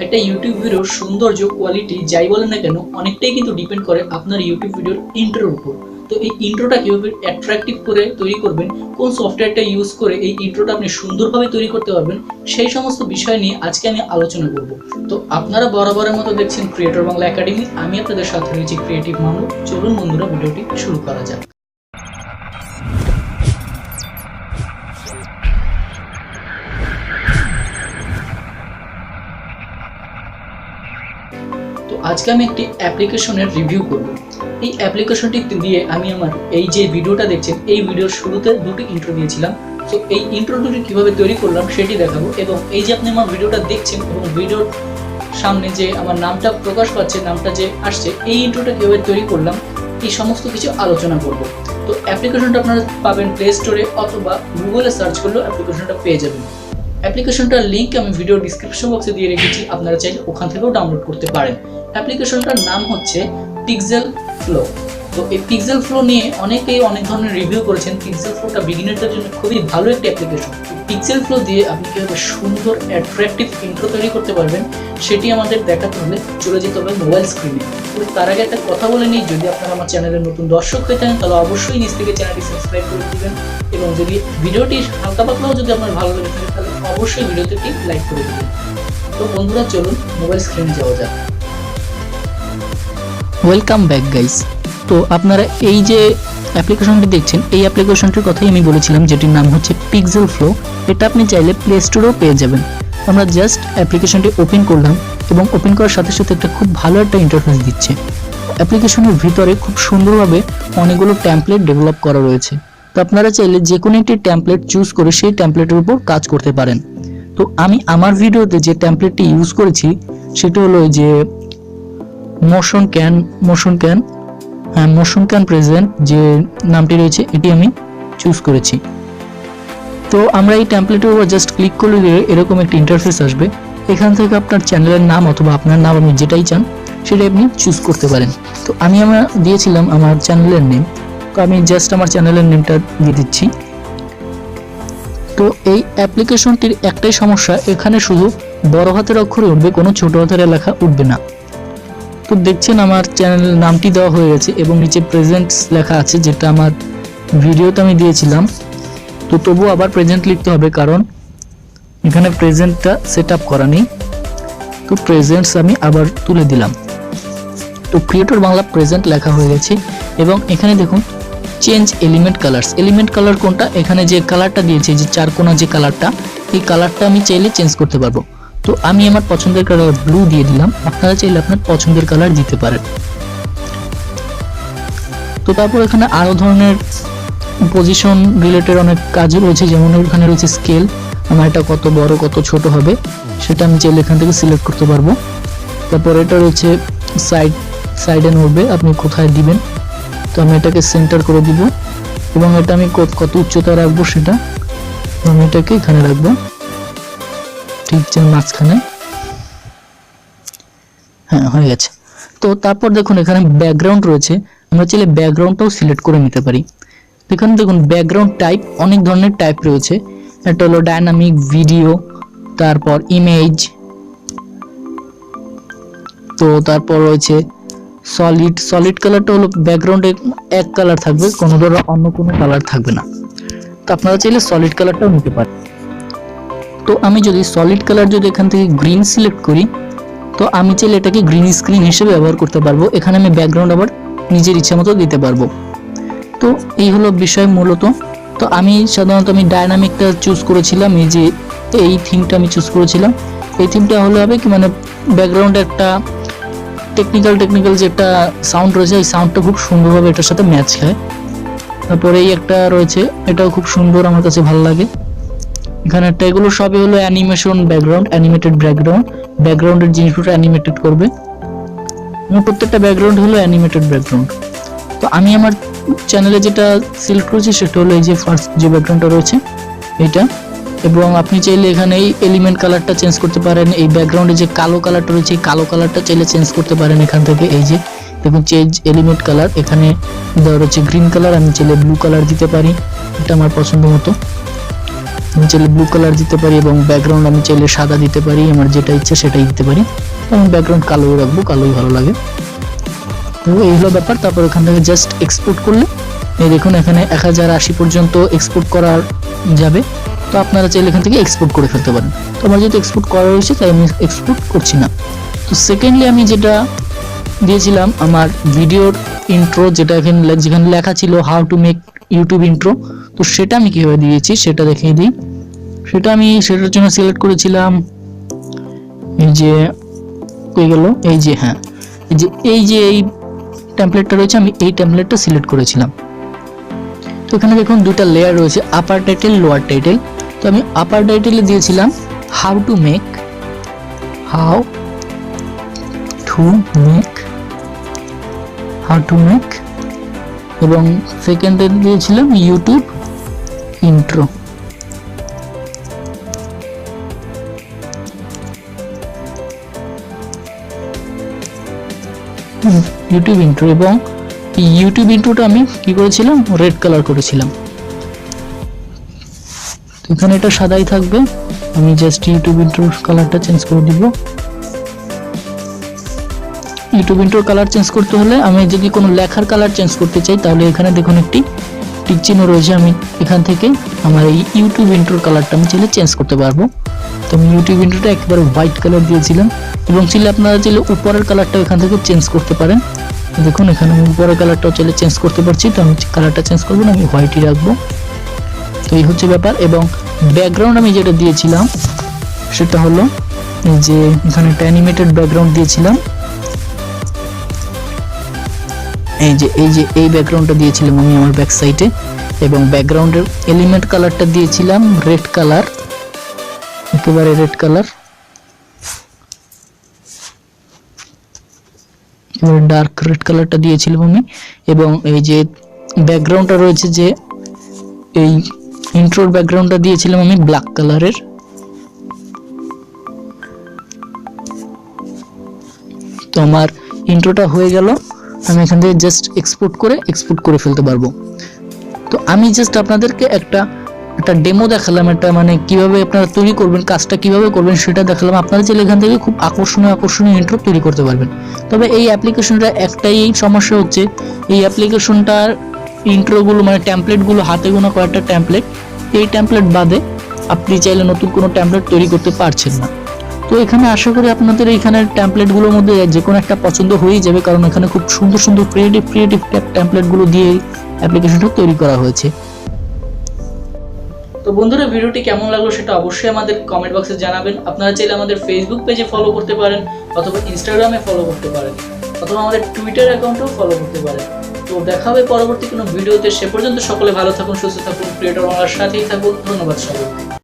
একটা ইউটিউব ভিডিওর সৌন্দর্য কোয়ালিটি যাই বলেন না কেন অনেকটাই কিন্তু ডিপেন্ড করে আপনার ইউটিউব ভিডিওর ইন্ট্রোর উপর। তো এই ইন্ট্রোটা কিভাবে অ্যাট্রাকটিভ করে তৈরি করবেন, কোন সফটওয়্যারটা ইউজ করে এই ইন্ট্রোটা আপনি সুন্দরভাবে তৈরি করতে পারবেন, সেই সমস্ত বিষয় নিয়ে আজকে আমি আলোচনা করব। তো আপনারা বরাবরের মতো দেখছেন ক্রিয়েটর বাংলা একাডেমি, আমি আপনাদের সাথে রয়েছি ক্রিয়েটিভ মানুষ। চলুন বন্ধুরা ভিডিওটি শুরু করা যাক। তো আজকে আমি একটি অ্যাপ্লিকেশনের রিভিউ করব। এই অ্যাপ্লিকেশনটি দিয়ে আমি আমার এই যে ভিডিওটা দেখছেন এই ভিডিওর শুরুতে দুটি ইন্ট্রো দিয়েছিলাম। তো এই ইন্ট্রো দুটি কীভাবে তৈরি করলাম সেটি দেখাবো, এবং এই যে আপনি আমার ভিডিওটা দেখছেন এবং ভিডিওর সামনে যে আমার নামটা প্রকাশ পাচ্ছে, নামটা যে আসছে, এই ইন্ট্রোটা কীভাবে তৈরি করলাম এই সমস্ত কিছু আলোচনা করব। তো অ্যাপ্লিকেশনটা আপনারা পাবেন প্লে স্টোরে অথবা গুগলে সার্চ করলেও অ্যাপ্লিকেশনটা পেয়ে যাবেন। অ্যাপ্লিকেশনটার লিঙ্ক আমি ভিডিও ডিসক্রিপশন বক্সে দিয়ে রেখেছি, আপনারা চাইলে ওখান থেকেও ডাউনলোড করতে পারেন। অ্যাপ্লিকেশনটার নাম হচ্ছে পিক্সেল ফ্লো। তো এই পিক্সেল ফ্লো নিয়ে অনেকেই অনেক ধরনের রিভিউ করেছেন। পিক্সেল ফ্লোটা বিগিনারদের জন্য খুবই ভালো একটি অ্যাপ্লিকেশন। পিক্সেল ফ্লো দিয়ে আপনি কীভাবে সুন্দর অ্যাট্রাকটিভ ইন্ট্রো তৈরি করতে পারবেন সেটি আমাদের দেখাতে হলে চলে যেতে হবে মোবাইল স্ক্রিনে। তো তার আগে একটা কথা বলে নিই, যদি আপনারা আমার চ্যানেলের নতুন দর্শক হয়ে থাকেন তাহলে অবশ্যই নিচ থেকে চ্যানেলটি সাবস্ক্রাইব করে দেবেন, এবং যদি ভিডিওটি হালকা পাতলাও যদি আপনার ভালো লেগে থাকে তাহলে অবশ্যই ভিডিওতে একটি লাইক করে দেবেন। তো বন্ধুরা চলুন মোবাইল স্ক্রিনে যাওয়া যাক। Welcome back guys. তো আপনারা এই যে অ্যাপ্লিকেশনটি দেখছেন এই অ্যাপ্লিকেশনটির কথাই আমি বলেছিলাম, যেটির নাম হচ্ছে পিক্সেল ফ্লো। এটা আপনি চাইলে প্লে স্টোরেও পেয়ে যাবেন। আমরা জাস্ট অ্যাপ্লিকেশনটি ওপেন করলাম এবং ওপেন করার সাথে সাথে একটা খুব ভালো একটা ইন্টারফেস দিচ্ছে। অ্যাপ্লিকেশনের ভিতরে খুব সুন্দরভাবে অনেকগুলো টেমপ্লেট ডেভেলপ করা রয়েছে। তো আপনারা চাইলে যে কোনো একটি টেমপ্লেট চুজ করে সেই টেমপ্লেটের উপর কাজ করতে পারেন। তো আমি আমার ভিডিওতে যে টেমপ্লেটটি ইউজ করেছি সেটা হলো যে মোশন ক্যান প্রেজেন্ট যে নামটি রয়েছে এটি আমি চুজ করেছি। তো আমরা এই টেমপ্লেটের উপর জাস্ট ক্লিক করলে এরকম একটা ইন্টারফেস আসবে। এখান থেকে আপনার চ্যানেলের নাম অথবা আপনার নাম আপনি যেটাই চান সেটাই আপনি চুজ করতে পারেন। তো আমি দিয়েছিলাম আমার চ্যানেলের নেম, তো আমি জাস্ট আমার চ্যানেলের নেমটা দিয়ে দিচ্ছি। তো এই অ্যাপ্লিকেশনটির একটাই সমস্যা, এখানে শুধু বড় হাতের অক্ষরে উঠবে, কোনো ছোট হাতের লেখা উঠবে না। তো দেখছেন আমার চ্যানেলের নামটি দেওয়া হয়ে গেছে এবং নিচে প্রেজেন্টস লেখা আছে, যেটা আমার ভিডিওতে আমি দিয়েছিলাম। তো তবু আবার প্রেজেন্ট লিখতে হবে কারণ এখানে প্রেজেন্টটা সেট আপ করা নেই। তো প্রেজেন্টস আমি আবার তুলে দিলাম। তো ক্রিয়েটর বাংলা প্রেজেন্ট লেখা হয়ে গেছে এবং এখানে দেখুন change element colours. Element colour কোনটা, এখানে যে কালারটা দিয়েছে যে চারকোনা যে কালারটা, এই কালারটা আমি চাইলে চেঞ্জ করতে পারবো। তো আমি আমার পছন্দের কালার ব্লু দিয়ে দিলাম, আপনারা চাইলে আপনার পছন্দের কালার দিতে পারেন। তো তারপর এখানে আরো ধরনের পজিশন রিলেটেড অনেক কাজ রয়েছে, যেমন এখানে রয়েছে স্কেল, আমার এটা কত বড় কত ছোট হবে সেটা আমি চাইলে এখান থেকে সিলেক্ট করতে পারবো। তারপর এটা রয়েছে সাইডে নড়বে, আপনি কোথায় দিবেন। তো আমি এটাকে সেন্টার করে দিব এবং এটা আমি কত উচ্চতা রাখবো সেটা আমি এটাকে এখানে রাখবো, ঠিক যেন মাঝখানে। হ্যাঁ, হয়ে গেছে। তো তারপর দেখুন এখানে ব্যাকগ্রাউন্ড রয়েছে, আমরা চাইলে ব্যাকগ্রাউন্ডটাও সিলেক্ট করে নিতে পারি। এখানে দেখুন ব্যাকগ্রাউন্ড টাইপ অনেক ধরনের টাইপ রয়েছে। এটা হলো ডাইনামিক, ভিডিও, তারপর ইমেজ, তো তারপর রয়েছে সলিড কালারটা হলো ব্যাকগ্রাউন্ডে এক কালার থাকবে, কোনো ধরনের অন্য কোনো কালার থাকবে না। তো আপনারা চাইলে সলিড কালারটাও নিতে পারেন। তো আমি যদি সলিড কালার যদি এখান থেকে গ্রিন সিলেক্ট করি, তো আমি চাইলে এটাকে গ্রিন স্ক্রিন হিসেবে ব্যবহার করতে পারবো। এখানে আমি ব্যাকগ্রাউন্ড আবার নিজের ইচ্ছা মতো দিতে পারবো। তো এই হলো বিষয় মূলত। তো আমি সাধারণত ডাইনামিকটা চুজ করেছিলাম, এই যে এই থিমটা আমি চুজ করেছিলাম। এই থিমটা হলে হবে কি, মানে ব্যাকগ্রাউন্ডে একটা টেকনিক্যাল যে একটা সাউন্ড রয়েছে, এই সাউন্ডটা খুব সুন্দরভাবে এটার সাথে ম্যাচ খায়। তারপরে এই একটা রয়েছে, এটাও খুব সুন্দর, আমার কাছে ভালো লাগে। এখানে একটা এগুলো সবই হলো অ্যানিমেশন ব্যাকগ্রাউন্ড, অ্যানিমেটেড ব্যাকগ্রাউন্ডের জিনিসগুলো অ্যানিমেটেড করবে। প্রত্যেকটা ব্যাকগ্রাউন্ড হলো অ্যানিমেটেড ব্যাকগ্রাউন্ড। তো আমি আমার চ্যানেলে যেটা সিলেক্ট করেছি সেটা হলো এই যে ফার্স্ট যে ব্যাকগ্রাউন্ডটা রয়েছে এটা, এবং আপনি চাইলে এখানে এই এলিমেন্ট কালারটা চেঞ্জ করতে পারেন। এই ব্যাকগ্রাউন্ডে যে কালো কালারটা রয়েছে এই কালো কালারটা চাইলে চেঞ্জ করতে পারেন এখান থেকে। এই যে দেখুন চেঞ্জ এলিমেন্ট কালার, এখানে দেওয়া রয়েছে গ্রিন কালার, আমি চাইলে ব্লু কালার দিতে পারি, এটা আমার পছন্দ মতো। আমি চাইলে ব্লু কালার দিতে পারি এবং ব্যাকগ্রাউন্ড আমি চাইলে সাদা দিতে পারি, আমার যেটা ইচ্ছে সেটাই দিতে পারি। আমি ব্যাকগ্রাউন্ড কালোই রাখবো, কালোই ভালো লাগে। তো এই হলো ব্যাপার। তারপর এখান থেকে জাস্ট এক্সপোর্ট করলে এই দেখুন এখানে 1080 পর্যন্ত এক্সপোর্ট করা যাবে। তো আপনারা চাইলে এখান থেকে এক্সপোর্ট করে ফেলতে পারেন। তো আমার যেহেতু এক্সপোর্ট করা রয়েছে তাই আমি এক্সপোর্ট করছি না। তো সেকেন্ডলি আমি যেটা দিয়েছিলাম আমার ভিডিওর ইন্ট্রো, যেখানে লেখা ছিল how to make YouTube intro, তো সেটা আমি কিভাবে দিয়েছি সেটা দেখিয়ে দিই। সেটার জন্য সিলেক্ট করেছিলাম এই যে কই গেল, এই যে হ্যাঁ, এই টেমপ্লেটটা রয়েছে, আমি এই টেমপ্লেটটা সিলেক্ট করেছিলাম। তো এখানে দেখুন দুটো লেয়ার রয়েছে, আপার টাইটেল, লোয়ার টাইটেল। তো আমি আপার টাইটেলে দিয়েছিলাম হাউ টু মেক এবং সেকেন্ডে দিয়েছিলাম ইউটিউব ইন্ট্রো। এবং ইউটিউব ইন্ট্রোটা আমি কি করেছিলাম, রেড কালার করেছিলাম। এখানে এটা সাদাই থাকবে, আমি জাস্ট ইউটিউব ইন্ট্রোর কালারটা চেঞ্জ করে দিব। ইউটিউব ইন্ট্রোর কালার চেঞ্জ করতে হলে আমি যদি কোনো লেখার কালার চেঞ্জ করতে চাই তাহলে এখানে দেখুন একটি টিক চিহ্ন রয়েছে, আমি এখান থেকে আমার এই ইউটিউব ইন্ট্রোর কালারটা আমি চাইলে চেঞ্জ করতে পারবো। তো আমি ইউটিউব ইন্ট্রোটা একেবারে হোয়াইট কালার দিয়েছিলাম এবং আপনারা চাইলে উপরের কালারটা এখান থেকে চেঞ্জ করতে পারেন। দেখুন এখানে আমি উপরের কালারটাও চাইলে চেঞ্জ করতে পারছি, তো আমি কালারটা চেঞ্জ করবো না, আমি হোয়াইটই রাখবো। তো এই হচ্ছে ব্যাপার। এবং ব্যাকগ্রাউন্ড আমি যেটা দিয়েছিলাম সেটা হলো যে এখানে একটা অ্যানিমেটেড ব্যাকগ্রাউন্ড দিয়েছিলাম, এই ব্যাকগ্রাউন্ডটা দিয়েছিলাম আমি আমার ব্যাক সাইডে। এবং ব্যাকগ্রাউন্ডের এলিমেন্ট কালারটা দিয়েছিলাম রেড কালার, একেবারে রেড কালার, ডার্ক রেড কালারটা দিয়েছিলাম আমি। এবং এই যে ব্যাকগ্রাউন্ডটা রয়েছে, যে এই ইন্ট্রোর ব্যাকগ্রাউন্ডটা দিয়েছিলাম আমি ব্ল্যাক কালারের। তো আমার ইন্ট্রোটা হয়ে গেল, আমি এখান থেকে জাস্ট এক্সপোর্ট করে ফেলতে পারবো। তো আমি জাস্ট আপনাদেরকে একটা ডেমো দেখালাম, এটা মানে কিভাবে আপনারা তৈরি করবেন, কাজটা কিভাবে করবেন সেটা দেখালাম। আপনারা চাইলে এখান থেকে খুব আকর্ষণীয় ইন্ট্রো তৈরি করতে পারবেন। তবে এই অ্যাপ্লিকেশনটা একটাই সমস্যা হচ্ছে, এই অ্যাপ্লিকেশনটার ইন্ট্রোগুলো মানে টেমপ্লেটগুলো হাতে গোনা কয়েকটা টেমপ্লেট, এই টেমপ্লেট বাদে আপনি চাইলে নতুন কোনো টেমপ্লেট তৈরি করতে পারছেন না। তো এখানে আশা করি আপনাদের এইখানের টেমপ্লেটগুলোর মধ্যে যে কোনো একটা পছন্দ হয়েই যাবে, কারণ এখানে খুব সুন্দর ক্রিয়েটিভ টেমপ্লেটগুলো দিয়ে অ্যাপ্লিকেশনটা তৈরি করা হয়েছে। তো বন্ধুরা, ভিডিওটি কেমন লাগলো সেটা অবশ্যই আমাদের কমেন্ট বক্সে জানাবেন। আপনারা চাইলে আমাদের ফেসবুক পেজে ফলো করতে পারেন, অথবা ইনস্টাগ্রামে ফলো করতে পারেন, অথবা আমাদের টুইটার অ্যাকাউন্টেও ফলো করতে পারেন। তো দেখা হবে পরবর্তী কোনো ভিডিওতে। সে পর্যন্ত সকলে ভালো থাকুন, সুস্থ থাকুন, ক্রিয়েটর বাংলার সাথেই থাকুন। ধন্যবাদ সকলকে।